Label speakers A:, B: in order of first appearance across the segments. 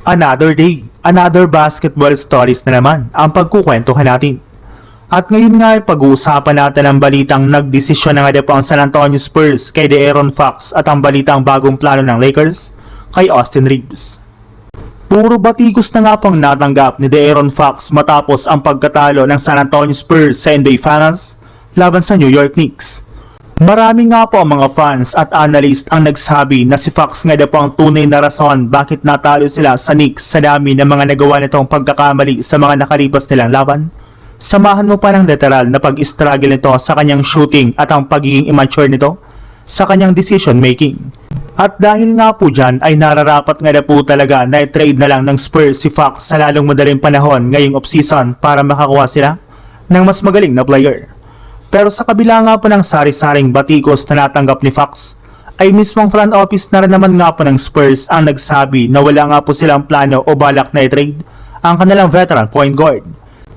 A: Another day, another basketball stories na naman ang pagkukwentuhan natin. At ngayon nga ay pag-uusapan natin ang balitang nagdesisyon na nga po ang San Antonio Spurs kay De'Aaron Fox at ang balitang bagong plano ng Lakers kay Austin Reeves. Puro batikos na nga pang natanggap ni De'Aaron Fox matapos ang pagkatalo ng San Antonio Spurs sa NBA Finals laban sa New York Knicks. Marami nga po ang mga fans at analyst ang nagsabi na si Fox nga po ang tunay na rason bakit natalo sila sa Knicks sa dami ng mga nagawa nitong pagkakamali sa mga nakalipas nilang laban. Samahan mo pa ng literal na pag-struggle nito sa kanyang shooting at ang pagiging immature nito sa kanyang decision making. At dahil nga po dyan ay nararapat nga na po talaga na i-trade na lang ng Spurs si Fox sa lalong madaling panahon ngayong offseason para makakuha sila ng mas magaling na player. Pero sa kabila nga po ng sari-saring batikos na natanggap ni Fox, ay mismong front office na rin naman nga po ng Spurs ang nagsabi na wala nga po silang plano o balak na i-trade ang kanilang veteran point guard.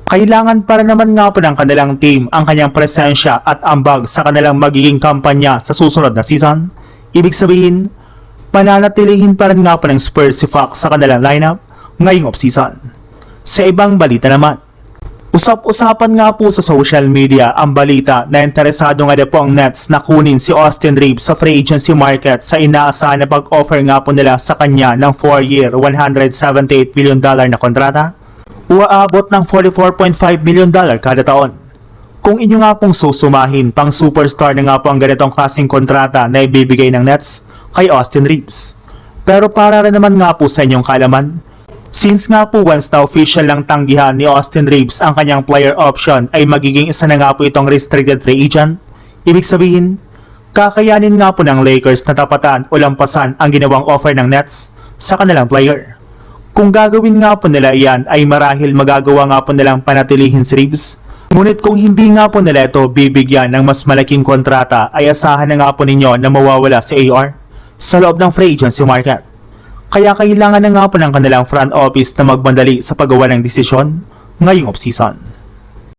A: Kailangan para naman nga po ng kanilang team ang kanyang presensya at ambag sa kanilang magiging kampanya sa susunod na season. Ibig sabihin, pananatilihin pa rin nga po ng Spurs si Fox sa kanilang lineup ngayong offseason. Sa ibang balita naman, usap-usapan nga po sa social media ang balita na interesado nga po ang Nets na kunin si Austin Reeves sa free agency market sa inaasahan na pag-offer nga po nila sa kanya ng 4-year, $178 million na kontrata o aabot ng $44.5 million kada taon. Kung inyo nga pong susumahin, pang superstar na nga po ang ganitong klaseng kontrata na ibibigay ng Nets kay Austin Reeves. Pero para rin naman nga po sa inyong kaalaman, since nga po once na official lang tanggihan ni Austin Reeves ang kanyang player option ay magiging isa na nga po itong restricted free agent, ibig sabihin, kakayanin nga po ng Lakers na tapatan o lampasan ang ginawang offer ng Nets sa kanilang player. Kung gagawin nga po nila iyan ay marahil magagawa nga po nilang panatilihin si Reeves. Ngunit kung hindi nga po nila ito bibigyan ng mas malaking kontrata ay asahan na nga po ninyo na mawawala si AR sa loob ng free agency market. Kaya kailangan na nga po ng kanilang front office na magbandali sa paggawa ng desisyon ngayong offseason.